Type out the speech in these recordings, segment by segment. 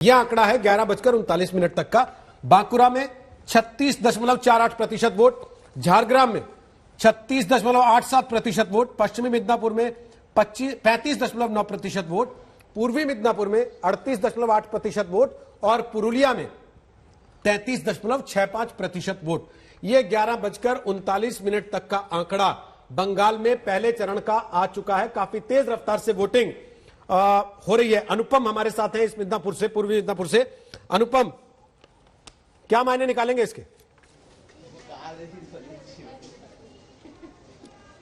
यह आंकड़ा है 11:39 तक का। बांकुरा में 36.48% वोट, झारग्राम में 36.87% वोट, पश्चिमी मिदनापुर में 35.9% वोट, पूर्वी मिदनापुर में 38.8% वोट और पुरुलिया में 33.65% वोट। यह 11:39 तक का आंकड़ा बंगाल में पहले चरण का आ चुका है। काफी तेज रफ्तार से वोटिंग हो रही है। अनुपम हमारे साथ है इस मिदनापुर से, पूर्वी मिदनापुर से। अनुपम, क्या मायने निकालेंगे इसके?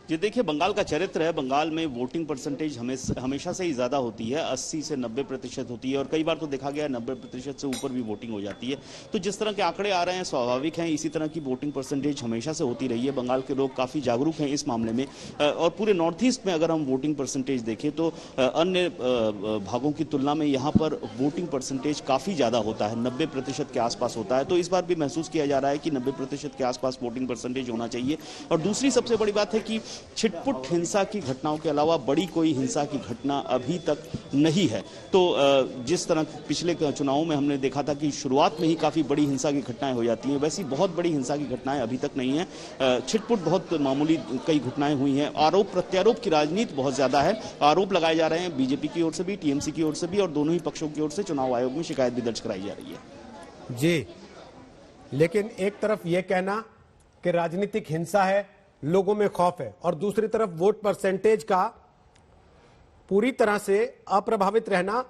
ये देखिए, बंगाल का चरित्र है। बंगाल में वोटिंग परसेंटेज हमेशा से ही ज्यादा होती है, 80 से 90% होती है और कई बार तो देखा गया 90% से ऊपर भी वोटिंग हो जाती है। तो जिस तरह के आंकड़े आ रहे हैं स्वाभाविक हैं, इसी तरह की वोटिंग परसेंटेज हमेशा से होती रही है। बंगाल के लोग काफी जागरूक हैं इस मामले में और पूरे नॉर्थ ईस्ट में अगर हम वोटिंग परसेंटेज देखें तो अन्य भागों की तुलना में यहाँ पर वोटिंग परसेंटेज काफी ज्यादा होता है, 90% के आसपास होता है। तो इस बार भी महसूस किया जा रहा है कि 90% के आसपास वोटिंग परसेंटेज होना चाहिए। और दूसरी सबसे बड़ी बात है कि छिटपुट हिंसा की घटनाओं के अलावा बड़ी कोई हिंसा की घटना अभी तक नहीं है। तो जिस तरह पिछले चुनावों में हमने देखा था कि शुरुआत में ही काफी बड़ी हिंसा की घटनाएं हो जाती हैं, वैसी बहुत बड़ी हिंसा की घटनाएं अभी तक नहीं है। छिटपुट बहुत मामूली कई घटनाएं हुई हैं। आरोप प्रत्यारोप की राजनीति बहुत ज्यादा है। आरोप लगाए जा रहे हैं बीजेपी की ओर से भी, टीएमसी की ओर से भी और दोनों ही पक्षों की ओर से चुनाव आयोग में शिकायत भी दर्ज कराई जा रही है। जी, लेकिन एक तरफ यह कहना कि राजनीतिक हिंसा है, लोगों में खौफ है, और दूसरी तरफ वोट परसेंटेज का पूरी तरह से अप्रभावित रहना,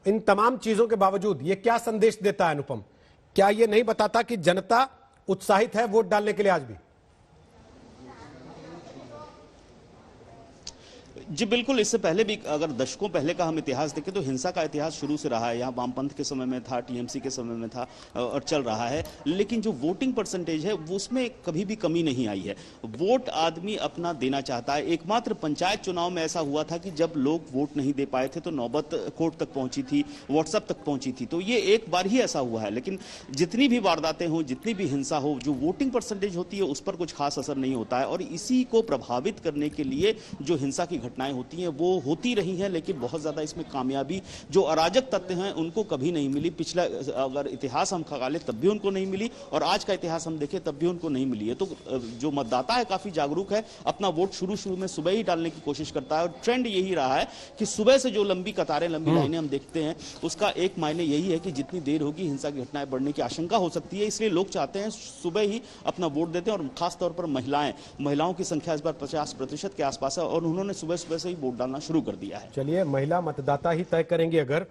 इन तमाम चीजों के बावजूद यह क्या संदेश देता है अनुपम? क्या यह नहीं बताता कि जनता उत्साहित है वोट डालने के लिए आज भी? जी बिल्कुल, इससे पहले भी अगर दशकों पहले का हम इतिहास देखें तो हिंसा का इतिहास शुरू से रहा है। यहाँ वामपंथ के समय में था, टीएमसी के समय में था और चल रहा है। लेकिन जो वोटिंग परसेंटेज है वो उसमें कभी भी कमी नहीं आई है। वोट आदमी अपना देना चाहता है। एकमात्र पंचायत चुनाव में ऐसा हुआ था कि जब लोग वोट नहीं दे पाए थे तो नौबत कोर्ट तक पहुंची थी, व्हाट्सएप तक पहुंची थी। तो ये एक बार ही ऐसा हुआ है। लेकिन जितनी भी वारदातें हो, जितनी भी हिंसा हो, जो वोटिंग परसेंटेज होती है उस पर कुछ खास असर नहीं होता है। और इसी को प्रभावित करने के लिए जो हिंसा की घटनाएं होती हैं वो होती रही हैं, लेकिन बहुत ज्यादा इसमें कामयाबी जो अराजक तत्व हैं उनको कभी नहीं मिली। पिछला अगर इतिहास हम खंगाले तब भी उनको नहीं मिली और आज का इतिहास हम देखें तब भी उनको नहीं मिली है। तो जो मतदाता है काफी जागरूक है, अपना वोट शुरू में सुबह ही डालने की कोशिश करता है। और ट्रेंड यही रहा है कि सुबह से जो लंबी कतारें, लंबी लाइनें हम देखते हैं उसका एक मायने यही है कि जितनी देर होगी हिंसा की घटनाएं बढ़ने की आशंका हो सकती है। इसलिए लोग चाहते हैं सुबह ही अपना वोट देते हैं और खासतौर पर महिलाओं की संख्या इस बार 50% के आसपास है और उन्होंने सुबह से ही वोट डालना शुरू कर दिया है। चलिए, महिला मतदाता ही तय करेंगे अगर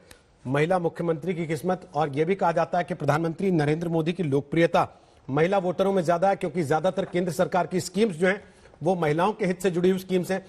महिला मुख्यमंत्री की किस्मत। और यह भी कहा जाता है कि प्रधानमंत्री नरेंद्र मोदी की लोकप्रियता महिला वोटरों में ज्यादा है, क्योंकि ज्यादातर केंद्र सरकार की स्कीम्स जो हैं वो महिलाओं के हित से जुड़ी हुई स्कीम्स हैं।